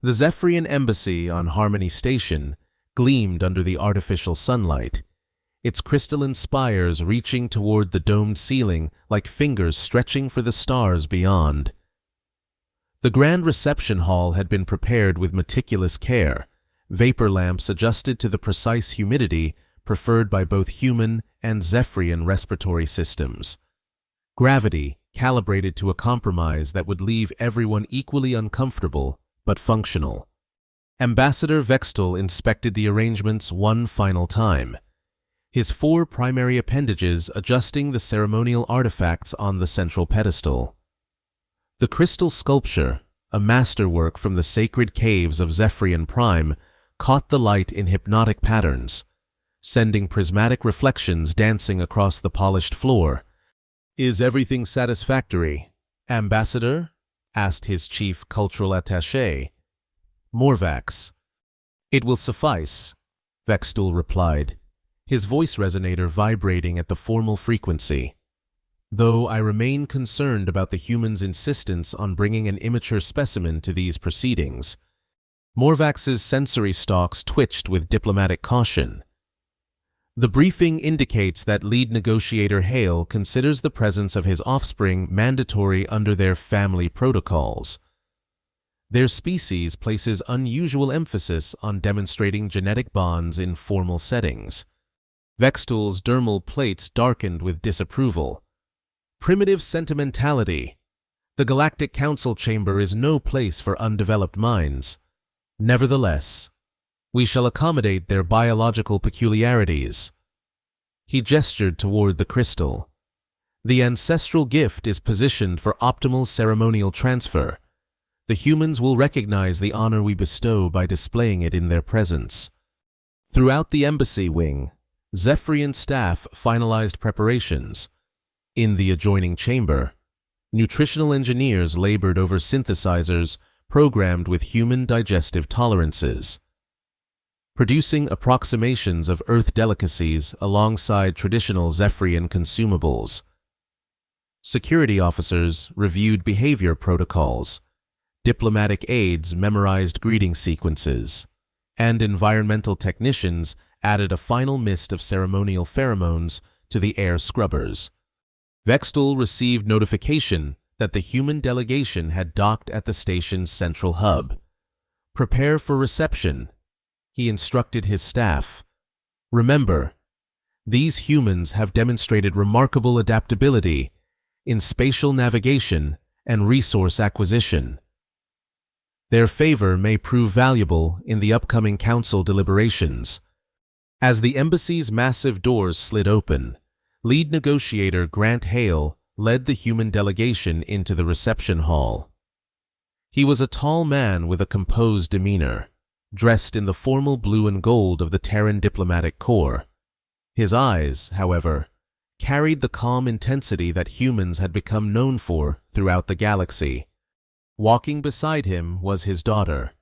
The Zephyrian embassy on Harmony Station gleamed under the artificial sunlight, its crystalline spires reaching toward the domed ceiling like fingers stretching for the stars beyond. The grand reception hall had been prepared with meticulous care, vapor lamps adjusted to the precise humidity preferred by both human and Zephyrian respiratory systems. Gravity calibrated to a compromise that would leave everyone equally uncomfortable but functional. Ambassador Vextel inspected the arrangements one final time, his 4 primary appendages adjusting the ceremonial artifacts on the central pedestal. The crystal sculpture, a masterwork from the sacred caves of Zephyrian Prime, caught the light in hypnotic patterns, sending prismatic reflections dancing across the polished floor. "Is everything satisfactory, Ambassador?" asked his chief cultural attaché, Morvax. "It will suffice," Vextul replied, his voice resonator vibrating at the formal frequency. "Though I remain concerned about the humans' insistence on bringing an immature specimen to these proceedings." Morvax's sensory stalks twitched with diplomatic caution. The briefing indicates that lead negotiator Hale considers the presence of his offspring mandatory under their family protocols. Their species places unusual emphasis on demonstrating genetic bonds in formal settings. Vextul's dermal plates darkened with disapproval. "Primitive sentimentality. The Galactic Council chamber is no place for undeveloped minds. Nevertheless, we shall accommodate their biological peculiarities." He gestured toward the crystal. "The ancestral gift is positioned for optimal ceremonial transfer. The humans will recognize the honor we bestow by displaying it in their presence." Throughout the embassy wing, Zephyrian staff finalized preparations. In the adjoining chamber, nutritional engineers labored over synthesizers programmed with human digestive tolerances, producing approximations of Earth delicacies alongside traditional Zephyrian consumables. Security officers reviewed behavior protocols, diplomatic aides memorized greeting sequences, and environmental technicians added a final mist of ceremonial pheromones to the air scrubbers. Vextul received notification that the human delegation had docked at the station's central hub. "Prepare for reception," he instructed his staff. "Remember, these humans have demonstrated remarkable adaptability in spatial navigation and resource acquisition. Their favor may prove valuable in the upcoming council deliberations." As the embassy's massive doors slid open, lead negotiator Grant Hale led the human delegation into the reception hall. He was a tall man with a composed demeanor, dressed in the formal blue and gold of the Terran diplomatic corps. His eyes, however, carried the calm intensity that humans had become known for throughout the galaxy. Walking beside him was his daughter,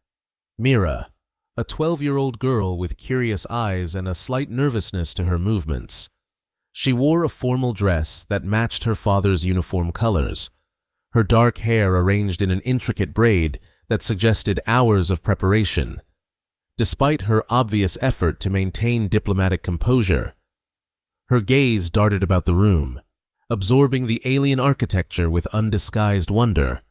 Mira, a 12-year-old girl with curious eyes and a slight nervousness to her movements. She wore a formal dress that matched her father's uniform colors, her dark hair arranged in an intricate braid that suggested hours of preparation. Despite her obvious effort to maintain diplomatic composure, her gaze darted about the room, absorbing the alien architecture with undisguised wonder.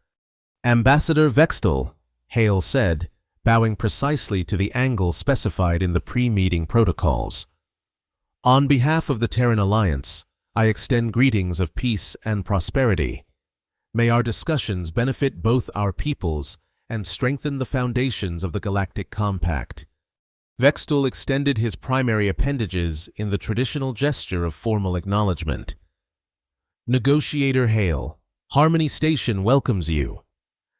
"Ambassador Vextel," Hale said, bowing precisely to the angle specified in the pre-meeting protocols. "On behalf of the Terran Alliance, I extend greetings of peace and prosperity. May our discussions benefit both our peoples and strengthen the foundations of the Galactic Compact." Vextul extended his primary appendages in the traditional gesture of formal acknowledgement. "Negotiator Hale, Harmony Station welcomes you.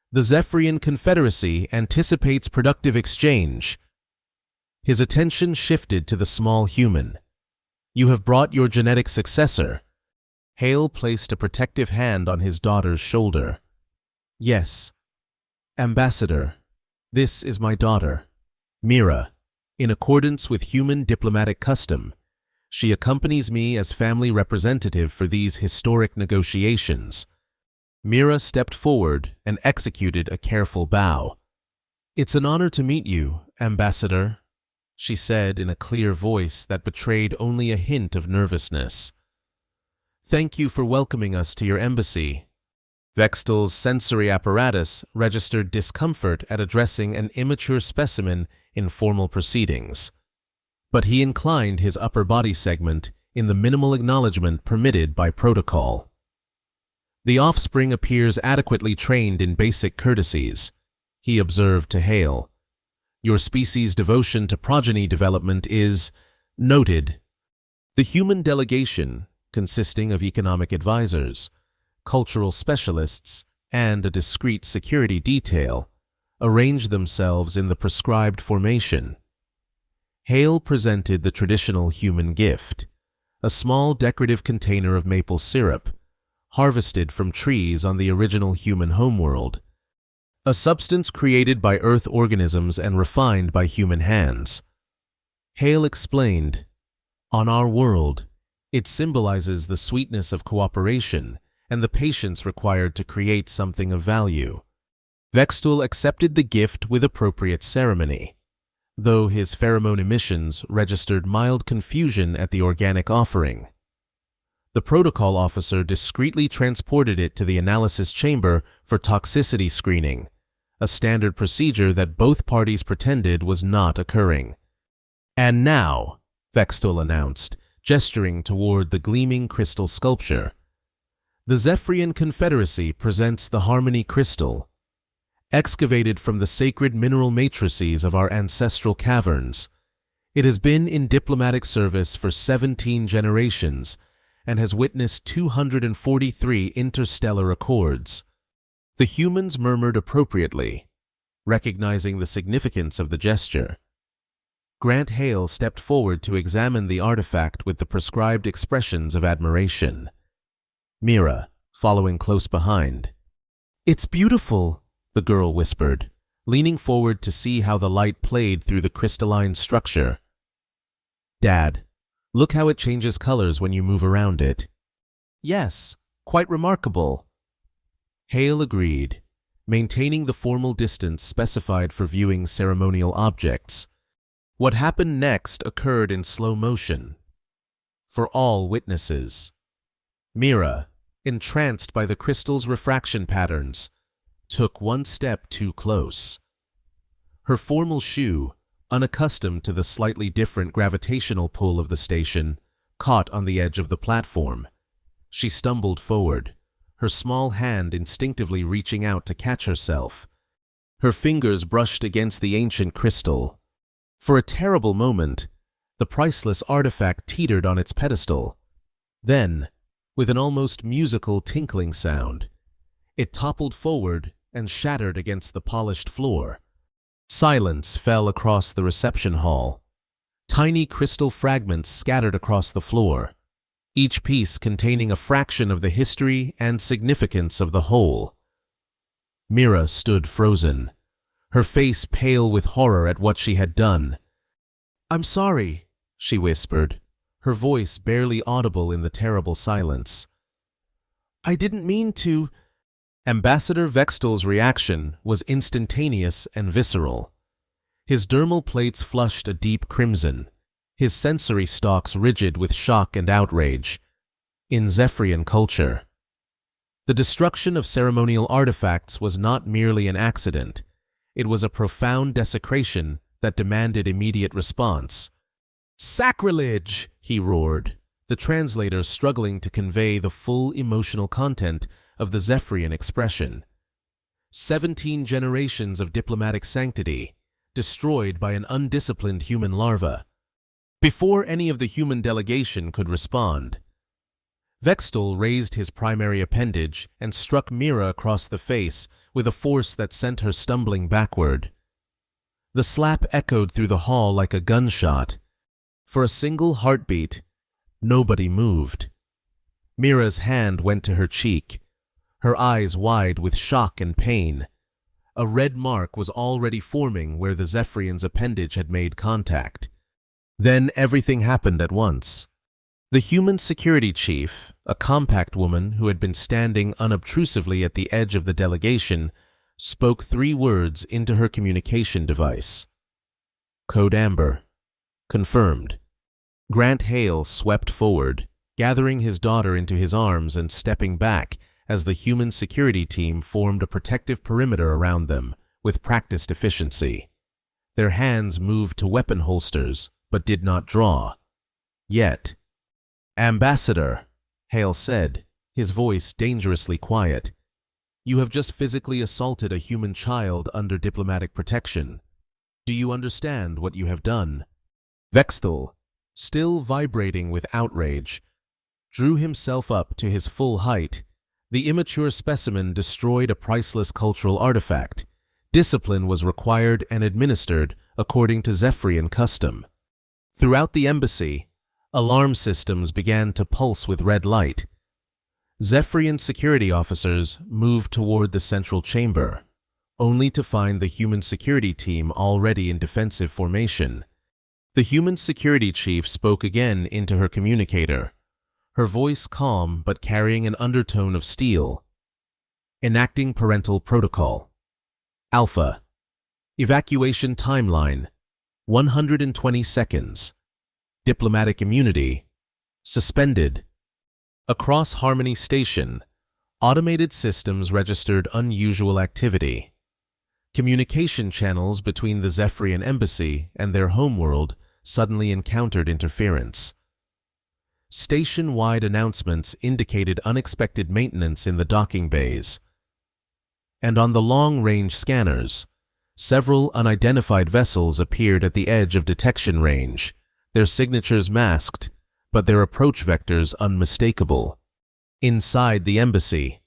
The Zephyrian Confederacy anticipates productive exchange." His attention shifted to the small human. "You have brought your genetic successor." Hale placed a protective hand on his daughter's shoulder. "Yes, Ambassador, this is my daughter, Mira. In accordance with human diplomatic custom, she accompanies me as family representative for these historic negotiations." Mira stepped forward and executed a careful bow. "It's an honor to meet you, Ambassador," she said in a clear voice that betrayed only a hint of nervousness. "Thank you for welcoming us to your embassy." Vextel's sensory apparatus registered discomfort at addressing an immature specimen in formal proceedings, but he inclined his upper body segment in the minimal acknowledgement permitted by protocol. "The offspring appears adequately trained in basic courtesies," he observed to Hale. "Your species' devotion to progeny development is noted." The human delegation, consisting of economic advisors, cultural specialists, and a discreet security detail, arranged themselves in the prescribed formation. Hale presented the traditional human gift, a small decorative container of maple syrup, harvested from trees on the original human homeworld, a substance created by Earth organisms and refined by human hands. Hale explained, "On our world, it symbolizes the sweetness of cooperation and the patience required to create something of value." Vextel accepted the gift with appropriate ceremony, though his pheromone emissions registered mild confusion at the organic offering. The protocol officer discreetly transported it to the analysis chamber for toxicity screening, a standard procedure that both parties pretended was not occurring. "And now," Vextel announced, gesturing toward the gleaming crystal sculpture, "the Zephyrian Confederacy presents the Harmony Crystal. Excavated from the sacred mineral matrices of our ancestral caverns, it has been in diplomatic service for 17 generations and has witnessed 243 interstellar accords." The humans murmured appropriately, recognizing the significance of the gesture. Grant Hale stepped forward to examine the artifact with the prescribed expressions of admiration. Mira, following close behind. "It's beautiful," the girl whispered, leaning forward to see how the light played through the crystalline structure. "Dad, look how it changes colors when you move around it." "Yes, quite remarkable." Hale agreed, maintaining the formal distance specified for viewing ceremonial objects. What happened next occurred in slow motion, for all witnesses. Mira, entranced by the crystal's refraction patterns, took one step too close. Her formal shoe, unaccustomed to the slightly different gravitational pull of the station, caught on the edge of the platform. She stumbled forward, her small hand instinctively reaching out to catch herself. Her fingers brushed against the ancient crystal. For a terrible moment, the priceless artifact teetered on its pedestal. Then, with an almost musical tinkling sound, it toppled forward and shattered against the polished floor. Silence fell across the reception hall. Tiny crystal fragments scattered across the floor, each piece containing a fraction of the history and significance of the whole. Mira stood frozen, her face pale with horror at what she had done. "I'm sorry," she whispered, her voice barely audible in the terrible silence. "I didn't mean to—" Ambassador Vextel's reaction was instantaneous and visceral. His dermal plates flushed a deep crimson, his sensory stalks rigid with shock and outrage. In Zephyrian culture, the destruction of ceremonial artifacts was not merely an accident. It was a profound desecration that demanded immediate response. "Sacrilege!" he roared, the translator struggling to convey the full emotional content of the Zephyrian expression. 17 generations of diplomatic sanctity, destroyed by an undisciplined human larva. Before any of the human delegation could respond, Vextel raised his primary appendage and struck Mira across the face with a force that sent her stumbling backward. The slap echoed through the hall like a gunshot. For a single heartbeat, nobody moved. Mira's hand went to her cheek, her eyes wide with shock and pain. A red mark was already forming where the Zephyrian's appendage had made contact. Then everything happened at once. The human security chief, a compact woman who had been standing unobtrusively at the edge of the delegation, spoke 3 words into her communication device. Code Amber. Confirmed. Grant Hale swept forward, gathering his daughter into his arms and stepping back as the human security team formed a protective perimeter around them with practiced efficiency. Their hands moved to weapon holsters, but did not draw. Yet. "Ambassador," Hale said, his voice dangerously quiet, "you have just physically assaulted a human child under diplomatic protection. Do you understand what you have done?" Vexthal, still vibrating with outrage, drew himself up to his full height. The immature specimen destroyed a priceless cultural artifact. Discipline was required and administered according to Zephyrian custom. Throughout the embassy, alarm systems began to pulse with red light. Zephyrian security officers moved toward the central chamber, only to find the human security team already in defensive formation. The human security chief spoke again into her communicator, her voice calm but carrying an undertone of steel. "Enacting parental protocol. Alpha. Evacuation timeline. 120 seconds. Diplomatic immunity. Suspended." Across Harmony Station, automated systems registered unusual activity. Communication channels between the Zephyrian embassy and their homeworld suddenly encountered interference. Station-wide announcements indicated unexpected maintenance in the docking bays. And on the long-range scanners, several unidentified vessels appeared at the edge of detection range, their signatures masked, but their approach vectors unmistakable. Inside the embassy,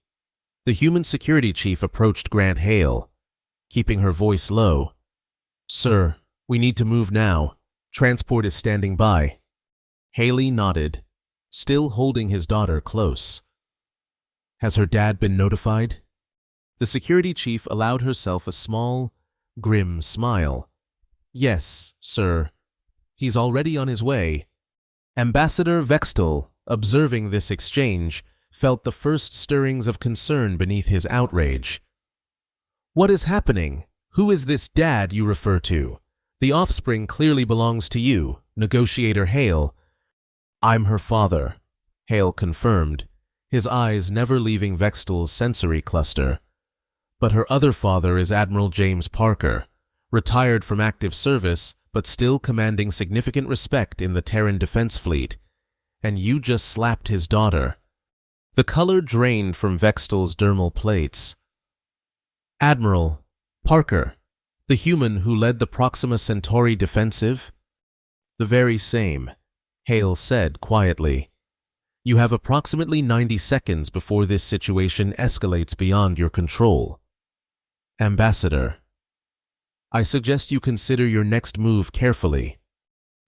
the human security chief approached Grant Hale, keeping her voice low. "Sir, we need to move now. Transport is standing by." Haley nodded, still holding his daughter close. "Has her dad been notified?" The security chief allowed herself a small, grim smile. "Yes, sir. He's already on his way." Ambassador Vexthal, observing this exchange, felt the first stirrings of concern beneath his outrage. "What is happening? Who is this dad you refer to? The offspring clearly belongs to you, Negotiator Hale." "I'm her father," Hale confirmed, his eyes never leaving Vexthal's sensory cluster. "But her other father is Admiral James Parker, retired from active service but still commanding significant respect in the Terran Defense Fleet. And you just slapped his daughter." The color drained from Vexthal's dermal plates. "Admiral Parker, the human who led the Proxima Centauri defensive?" "The very same," Hale said quietly. "You have approximately 90 seconds before this situation escalates beyond your control." "Ambassador, I suggest you consider your next move carefully."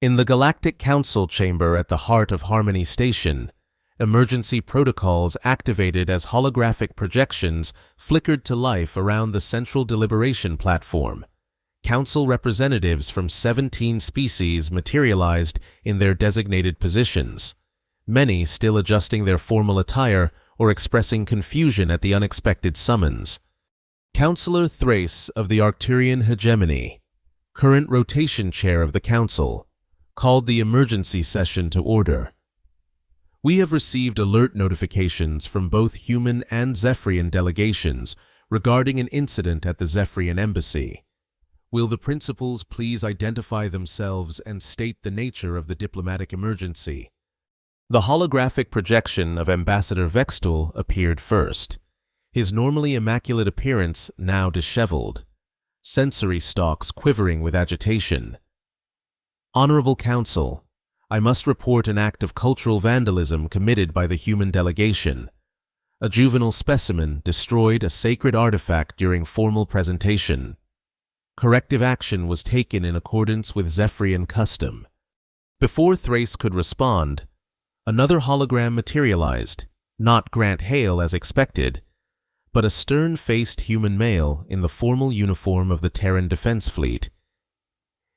In the Galactic Council chamber at the heart of Harmony Station, emergency protocols activated as holographic projections flickered to life around the central deliberation platform. Council representatives from 17 species materialized in their designated positions, many still adjusting their formal attire or expressing confusion at the unexpected summons. Councillor Thrace of the Arcturian Hegemony, current rotation chair of the Council, called the emergency session to order. "We have received alert notifications from both human and Zephyrian delegations regarding an incident at the Zephyrian embassy. Will the principals please identify themselves and state the nature of the diplomatic emergency?" The holographic projection of Ambassador Vexthal appeared first, his normally immaculate appearance now disheveled, sensory stalks quivering with agitation. "Honorable Council, I must report an act of cultural vandalism committed by the human delegation. A juvenile specimen destroyed a sacred artifact during formal presentation. Corrective action was taken in accordance with Zephyrian custom." Before Thrace could respond, another hologram materialized, not Grant Hale as expected, but a stern-faced human male in the formal uniform of the Terran Defense Fleet.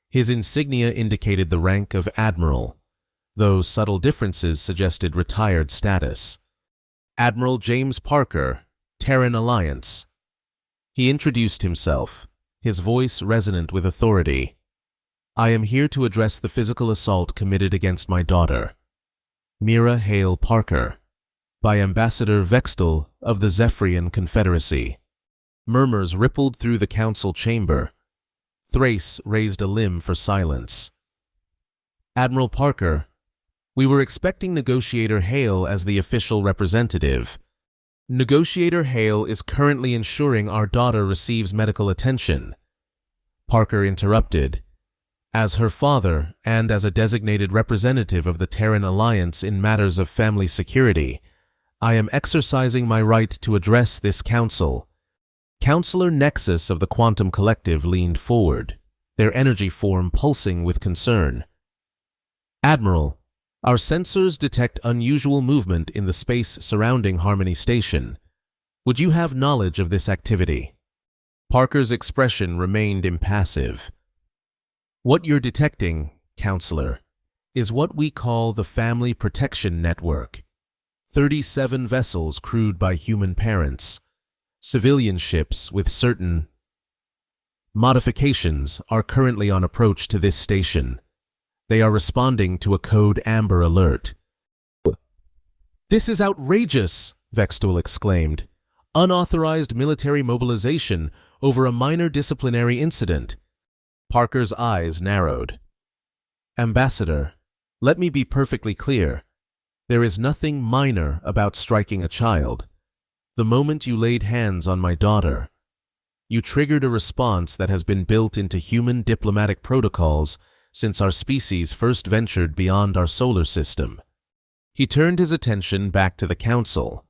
His insignia indicated the rank of Admiral, though subtle differences suggested retired status. "Admiral James Parker, Terran Alliance." He introduced himself, his voice resonant with authority. "I am here to address the physical assault committed against my daughter, Mira Hale Parker, by Ambassador Vextel of the Zephyrian Confederacy." Murmurs rippled through the council chamber. Thrace raised a limb for silence. "Admiral Parker, we were expecting Negotiator Hale as the official representative. Negotiator Hale is currently ensuring our daughter receives medical attention." Parker interrupted. "As her father and as a designated representative of the Terran Alliance in matters of family security, I am exercising my right to address this council." Counselor Nexus of the Quantum Collective leaned forward, their energy form pulsing with concern. "Admiral, our sensors detect unusual movement in the space surrounding Harmony Station. Would you have knowledge of this activity?" Parker's expression remained impassive. "What you're detecting, Counselor, is what we call the Family Protection Network. 37 vessels crewed by human parents, civilian ships with certain modifications are currently on approach to this station. They are responding to a Code Amber alert." "This is outrageous," Vextel exclaimed. "Unauthorized military mobilization over a minor disciplinary incident." Parker's eyes narrowed. "Ambassador, let me be perfectly clear. There is nothing minor about striking a child. The moment you laid hands on my daughter, you triggered a response that has been built into human diplomatic protocols since our species first ventured beyond our solar system." He turned his attention back to the council.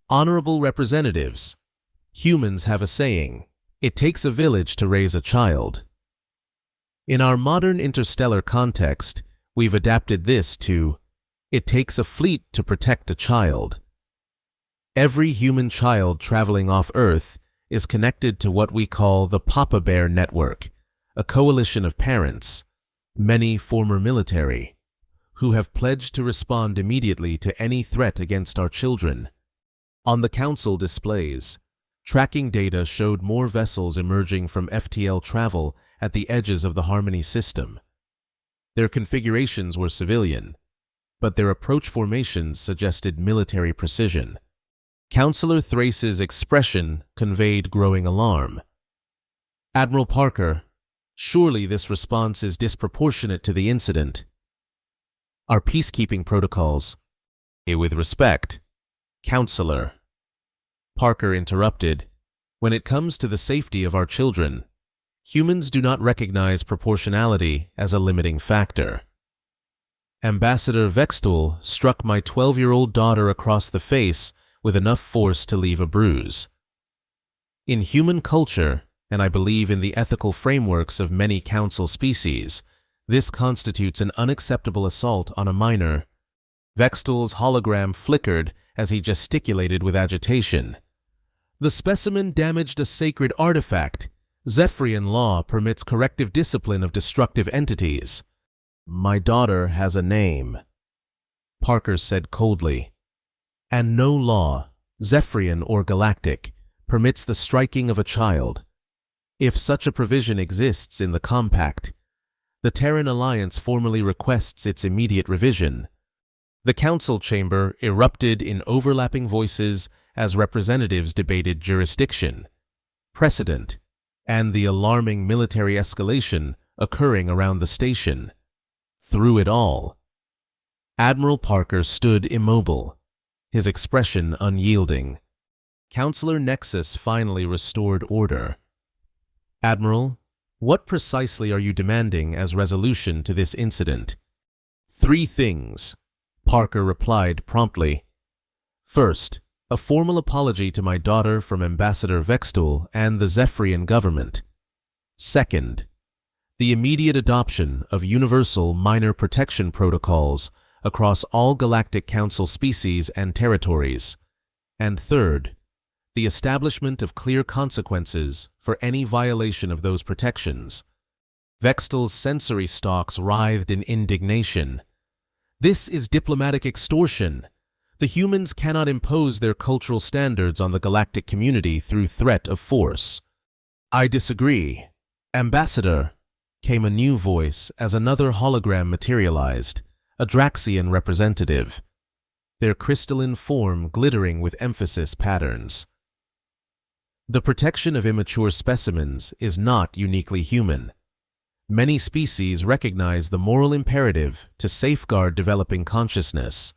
"Honorable representatives, humans have a saying, 'It takes a village to raise a child.' In our modern interstellar context, we've adapted this to, 'It takes a fleet to protect a child.' Every human child traveling off Earth is connected to what we call the Papa Bear Network, a coalition of parents, many former military, who have pledged to respond immediately to any threat against our children." On the council displays, tracking data showed more vessels emerging from FTL travel at the edges of the Harmony system. Their configurations were civilian, but their approach formations suggested military precision. Counselor Thrace's expression conveyed growing alarm. "Admiral Parker, surely this response is disproportionate to the incident. Our peacekeeping protocols—" "With respect, Counselor," Parker interrupted, "when it comes to the safety of our children, humans do not recognize proportionality as a limiting factor. Ambassador Vextel struck my 12-year-old daughter across the face with enough force to leave a bruise. In human culture, and I believe in the ethical frameworks of many council species, this constitutes an unacceptable assault on a minor." Vextel's hologram flickered as he gesticulated with agitation. "The specimen damaged a sacred artifact. Zephyrian law permits corrective discipline of destructive entities." "My daughter has a name," Parker said coldly. "And no law, Zephyrian or galactic, permits the striking of a child. If such a provision exists in the Compact, the Terran Alliance formally requests its immediate revision." The council chamber erupted in overlapping voices as representatives debated jurisdiction, precedent, and the alarming military escalation occurring around the station. Through it all, Admiral Parker stood immobile, his expression unyielding. Counselor Nexus finally restored order. "Admiral, what precisely are you demanding as resolution to this incident?" "3 things," Parker replied promptly. "First, a formal apology to my daughter from Ambassador Vextel and the Zephyrian government. Second, the immediate adoption of universal minor protection protocols across all Galactic Council species and territories. And third, the establishment of clear consequences for any violation of those protections." Vextel's sensory stalks writhed in indignation. "This is diplomatic extortion. The humans cannot impose their cultural standards on the galactic community through threat of force. I disagree. Ambassador, came a new voice as another hologram materialized, a Draxian representative, their crystalline form glittering with emphasis patterns. The protection of immature specimens is not uniquely human. Many species recognize the moral imperative to safeguard developing consciousness.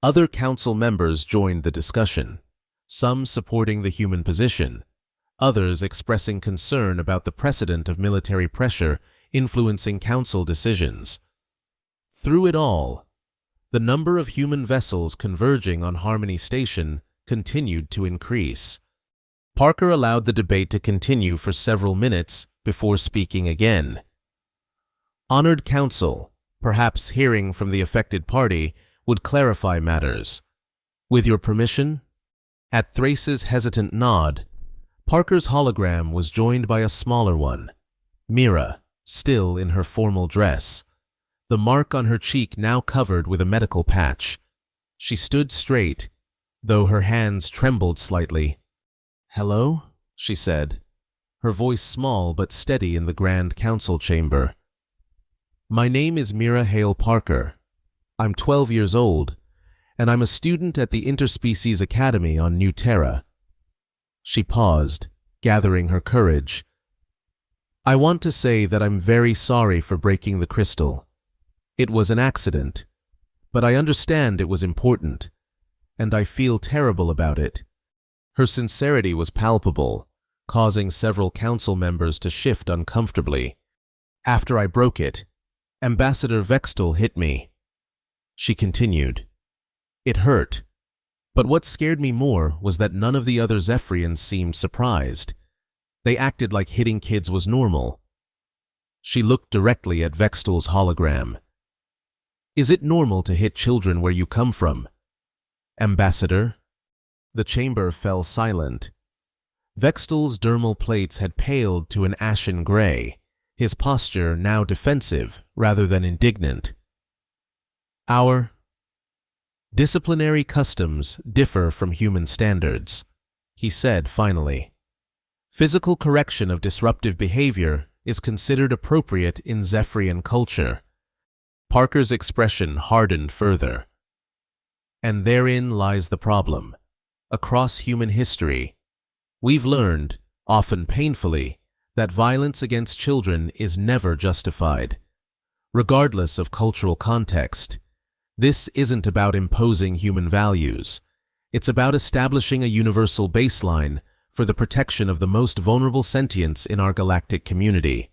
Other council members joined the discussion, some supporting the human position, others expressing concern about the precedent of military pressure influencing council decisions. Through it all, the number of human vessels converging on Harmony Station continued to increase. Parker allowed the debate to continue for several minutes before speaking again. Honored Council, perhaps hearing from the affected party, would clarify matters. With your permission? At Thrace's hesitant nod, Parker's hologram was joined by a smaller one, Mira, still in her formal dress, the mark on her cheek now covered with a medical patch. She stood straight, though her hands trembled slightly. "Hello?" she said, her voice small but steady in the Grand Council chamber. "My name is Mira Hale Parker. I'm 12 years old, and I'm a student at the Interspecies Academy on New Terra." She paused, gathering her courage. "I want to say that I'm very sorry for breaking the crystal. It was an accident, but I understand it was important, and I feel terrible about it." Her sincerity was palpable, causing several council members to shift uncomfortably. "After I broke it, Ambassador Vextel hit me," she continued. "It hurt, but what scared me more was that none of the other Zephyrians seemed surprised. They acted like hitting kids was normal." She looked directly at Vextel's hologram. "Is it normal to hit children where you come from, Ambassador?" The chamber fell silent. Vextel's dermal plates had paled to an ashen gray, his posture now defensive rather than indignant. "Our disciplinary customs differ from human standards," he said finally. "Physical correction of disruptive behavior is considered appropriate in Zephyrian culture." Parker's expression hardened further. "And therein lies the problem. Across human history, we've learned, often painfully, that violence against children is never justified. Regardless of cultural context, this isn't about imposing human values. It's about establishing a universal baseline for the protection of the most vulnerable sentients in our galactic community."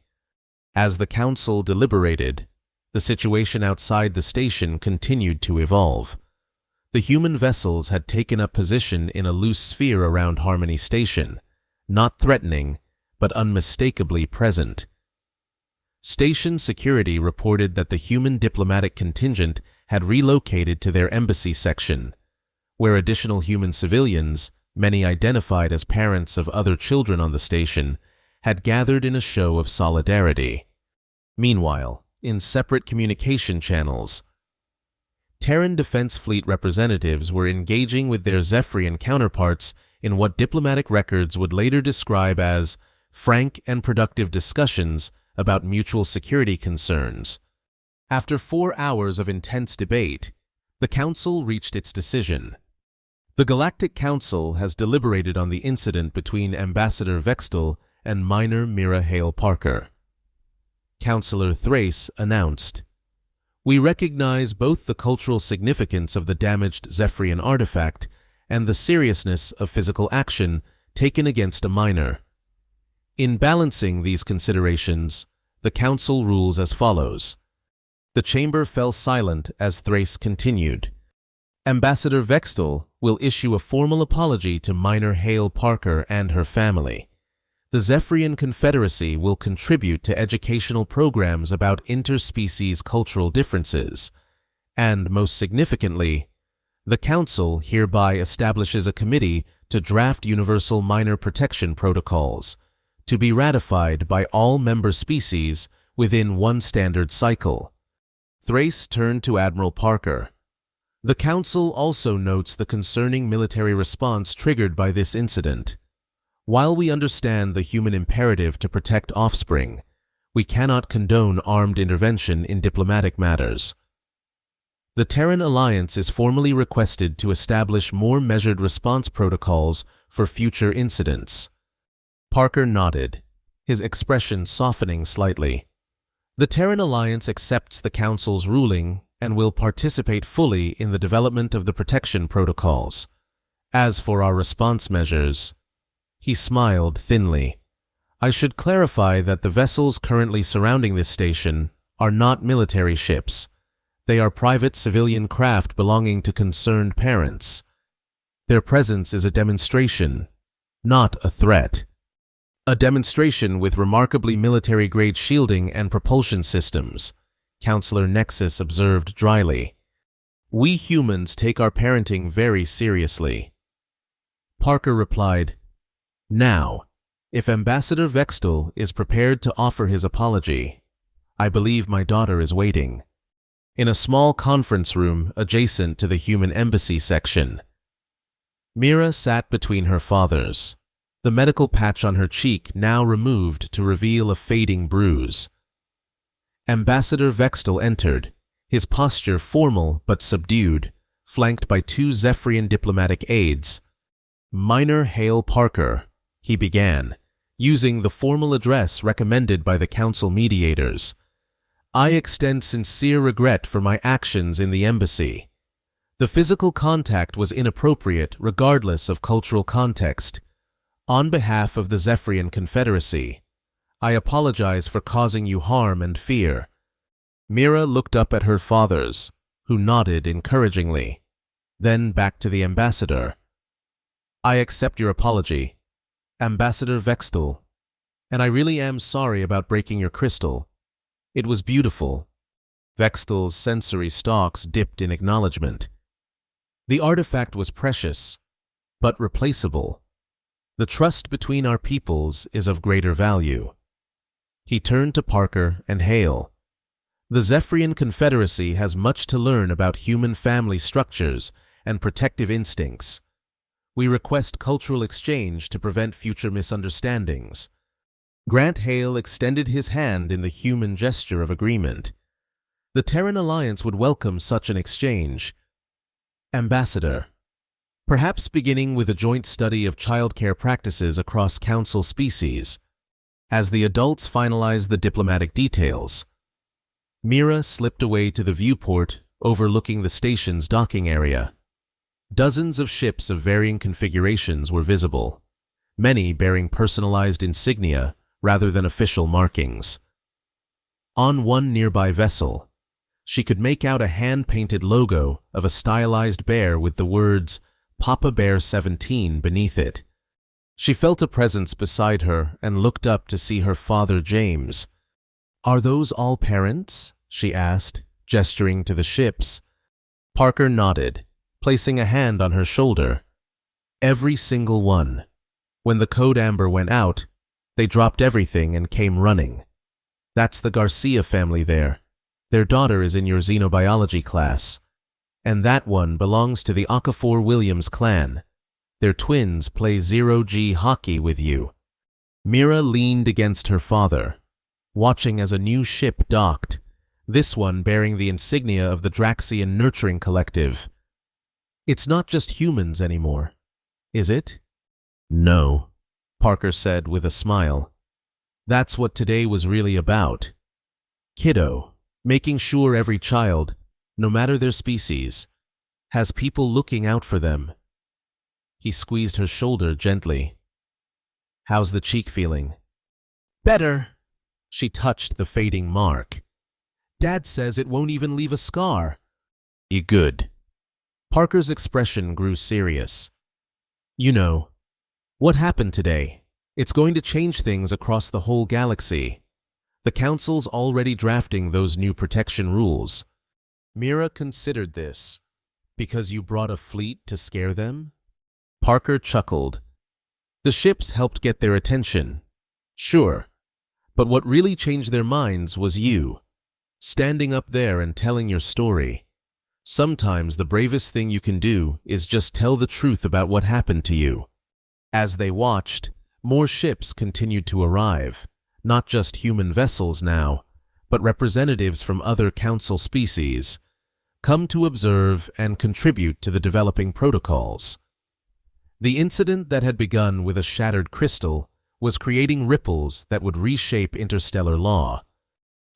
As the Council deliberated, the situation outside the station continued to evolve. The human vessels had taken up position in a loose sphere around Harmony Station, not threatening, but unmistakably present. Station security reported that the human diplomatic contingent had relocated to their embassy section, where additional human civilians, many identified as parents of other children on the station, had gathered in a show of solidarity. Meanwhile, in separate communication channels, Terran Defense Fleet representatives were engaging with their Zephyrian counterparts in what diplomatic records would later describe as frank and productive discussions about mutual security concerns. After 4 hours of intense debate, the Council reached its decision. The Galactic Council has deliberated on the incident between Ambassador Vextel and minor Mira Hale Parker. Councillor Thrace announced, "We recognize both the cultural significance of the damaged Zephyrian artifact and the seriousness of physical action taken against a minor. In balancing these considerations, the Council rules as follows." The chamber fell silent as Thrace continued. "Ambassador Vextel will issue a formal apology to minor Hale Parker and her family. The Zephyrian Confederacy will contribute to educational programs about interspecies cultural differences, and most significantly, the Council hereby establishes a committee to draft universal minor protection protocols, to be ratified by all member species within one standard cycle." Thrace turned to Admiral Parker. The Council also notes the concerning military response triggered by this incident. While we understand the human imperative to protect offspring, we cannot condone armed intervention in diplomatic matters. The Terran Alliance is formally requested to establish more measured response protocols for future incidents. Parker nodded, his expression softening slightly. The Terran Alliance accepts the Council's ruling and will participate fully in the development of the protection protocols. As for our response measures, he smiled thinly. I should clarify that the vessels currently surrounding this station are not military ships. They are private civilian craft belonging to concerned parents. Their presence is a demonstration, not a threat. A demonstration with remarkably military-grade shielding and propulsion systems, Counselor Nexus observed dryly. We humans take our parenting very seriously. Parker replied, Now, if Ambassador Vextel is prepared to offer his apology, I believe my daughter is waiting. In a small conference room adjacent to the human embassy section. Mira sat between her fathers, the medical patch on her cheek now removed to reveal a fading bruise. Ambassador Vextel entered, his posture formal but subdued, flanked by two Zephyrian diplomatic aides. Minor Hale Parker, he began, using the formal address recommended by the Council mediators. I extend sincere regret for my actions in the embassy. The physical contact was inappropriate regardless of cultural context. On behalf of the Zephyrian Confederacy, I apologize for causing you harm and fear. Mira looked up at her fathers, who nodded encouragingly, then back to the ambassador. I accept your apology, Ambassador Vextel, and I really am sorry about breaking your crystal. It was beautiful. Vextel's sensory stalks dipped in acknowledgement. The artifact was precious, but replaceable. The trust between our peoples is of greater value. He turned to Parker and Hale. The Zephyrian Confederacy has much to learn about human family structures and protective instincts. We request cultural exchange to prevent future misunderstandings. Grant Hale extended his hand in the human gesture of agreement. The Terran Alliance would welcome such an exchange. Ambassador, perhaps beginning with a joint study of childcare practices across Council species, as the adults finalize the diplomatic details. Mira slipped away to the viewport overlooking the station's docking area. Dozens of ships of varying configurations were visible, many bearing personalized insignia rather than official markings. On one nearby vessel, she could make out a hand-painted logo of a stylized bear with the words Papa Bear 17 beneath it. She felt a presence beside her and looked up to see her father James. Are those all parents? She asked, gesturing to the ships. Parker nodded, placing a hand on her shoulder. Every single one. When the code amber went out, they dropped everything and came running. That's the Garcia family there. Their daughter is in your xenobiology class. And that one belongs to the Okafor Williams clan. Their twins play zero-G hockey with you. Mira leaned against her father, watching as a new ship docked, this one bearing the insignia of the Draxian Nurturing Collective. It's not just humans anymore, is it? No, Parker said with a smile. That's what today was really about. Kiddo, making sure every child, no matter their species, has people looking out for them. He squeezed her shoulder gently. How's the cheek feeling? Better. She touched the fading mark. Dad says it won't even leave a scar. Good. Parker's expression grew serious. You know, what happened today? It's going to change things across the whole galaxy. The Council's already drafting those new protection rules. Mira considered this. Because you brought a fleet to scare them? Parker chuckled. The ships helped get their attention. Sure. But what really changed their minds was you, standing up there and telling your story. Sometimes the bravest thing you can do is just tell the truth about what happened to you. As they watched, more ships continued to arrive, not just human vessels now, but representatives from other council species, come to observe and contribute to the developing protocols. The incident that had begun with a shattered crystal was creating ripples that would reshape interstellar law.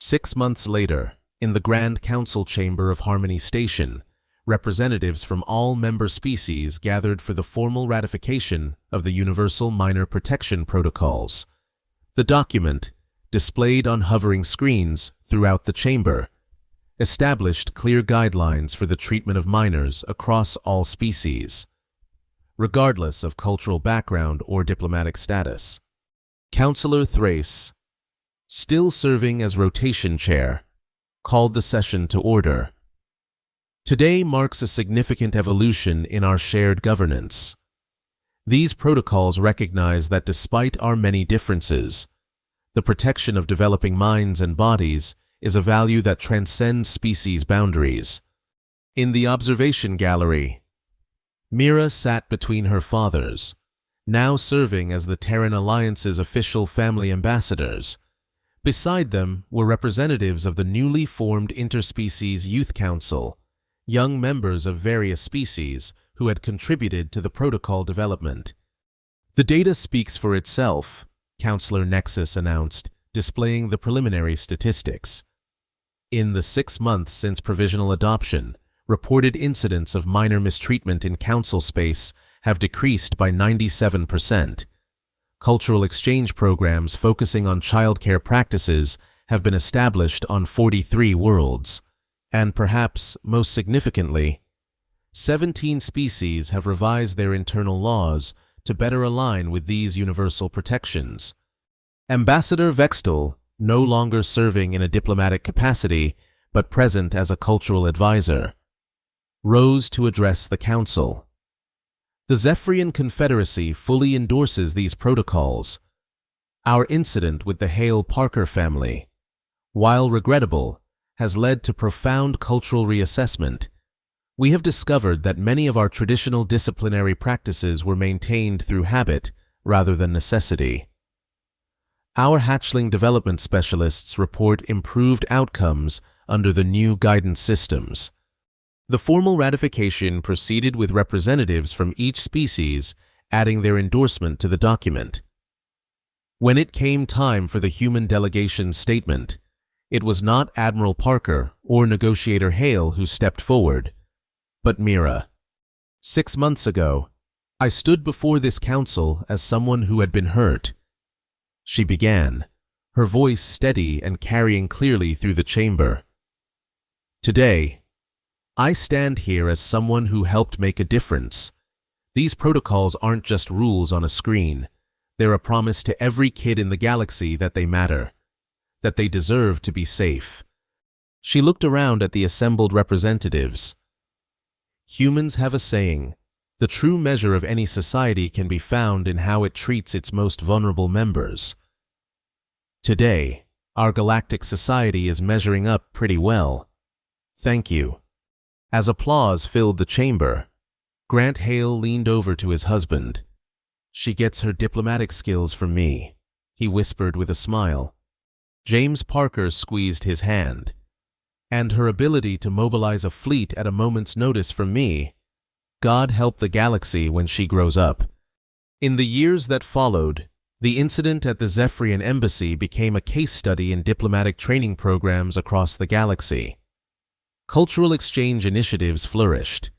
6 months later, in the Grand Council chamber of Harmony Station, representatives from all member species gathered for the formal ratification of the Universal Minor Protection Protocols. The document, displayed on hovering screens throughout the chamber, established clear guidelines for the treatment of minors across all species, regardless of cultural background or diplomatic status. Councillor Thrace, still serving as rotation chair, called the session to order. Today marks a significant evolution in our shared governance. These protocols recognize that despite our many differences, the protection of developing minds and bodies is a value that transcends species boundaries. In the observation gallery, Mira sat between her fathers, now serving as the Terran Alliance's official family ambassadors. Beside them were representatives of the newly formed Interspecies Youth Council, young members of various species who had contributed to the protocol development. "The data speaks for itself," Councillor Nexus announced, displaying the preliminary statistics. In the 6 months since provisional adoption, reported incidents of minor mistreatment in council space have decreased by 97%. Cultural exchange programs focusing on childcare practices have been established on 43 worlds, and perhaps most significantly, 17 species have revised their internal laws to better align with these universal protections. Ambassador Vextel, no longer serving in a diplomatic capacity but present as a cultural advisor, rose to address the council. The Zephyrian Confederacy fully endorses these protocols. Our incident with the Hale Parker family, while regrettable, has led to profound cultural reassessment. We have discovered that many of our traditional disciplinary practices were maintained through habit rather than necessity. Our hatchling development specialists report improved outcomes under the new guidance systems. The formal ratification proceeded with representatives from each species adding their endorsement to the document. When it came time for the human delegation's statement, it was not Admiral Parker or Negotiator Hale who stepped forward, but Mira. 6 months ago, I stood before this council as someone who had been hurt. She began, her voice steady and carrying clearly through the chamber. Today, I stand here as someone who helped make a difference. These protocols aren't just rules on a screen. They're a promise to every kid in the galaxy that they matter, that they deserve to be safe. She looked around at the assembled representatives. Humans have a saying, the true measure of any society can be found in how it treats its most vulnerable members. Today, our galactic society is measuring up pretty well. Thank you. As applause filled the chamber, Grant Hale leaned over to his husband. She gets her diplomatic skills from me, he whispered with a smile. James Parker squeezed his hand. And her ability to mobilize a fleet at a moment's notice from me. God help the galaxy when she grows up. In the years that followed, the incident at the Zephyrian Embassy became a case study in diplomatic training programs across the galaxy. Cultural exchange initiatives flourished,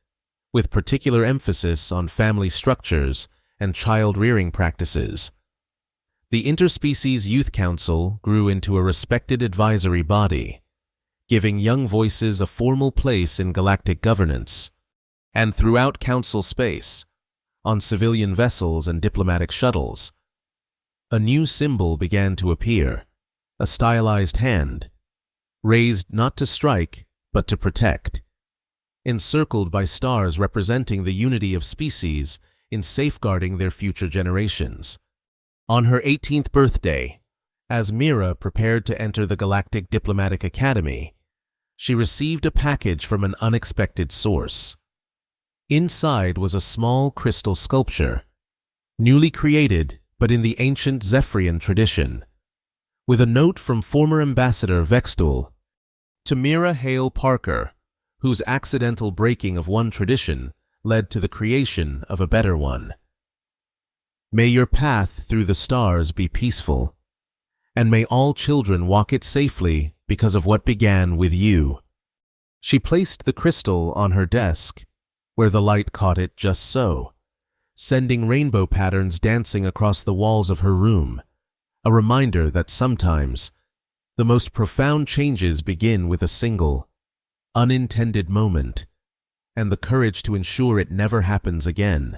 with particular emphasis on family structures and child-rearing practices. The Interspecies Youth Council grew into a respected advisory body, giving young voices a formal place in galactic governance. And throughout council space, on civilian vessels and diplomatic shuttles, a new symbol began to appear, a stylized hand, raised not to strike, but to protect, encircled by stars representing the unity of species in safeguarding their future generations. On her 18th birthday, as Mira prepared to enter the Galactic Diplomatic Academy, she received a package from an unexpected source. Inside was a small crystal sculpture, newly created but in the ancient Zephyrian tradition, with a note from former ambassador Vextul to Mira Hale Parker, whose accidental breaking of one tradition led to the creation of a better one. May your path through the stars be peaceful, and may all children walk it safely because of what began with you. She placed the crystal on her desk, where the light caught it just so, sending rainbow patterns dancing across the walls of her room, a reminder that sometimes the most profound changes begin with a single, unintended moment, and the courage to ensure it never happens again.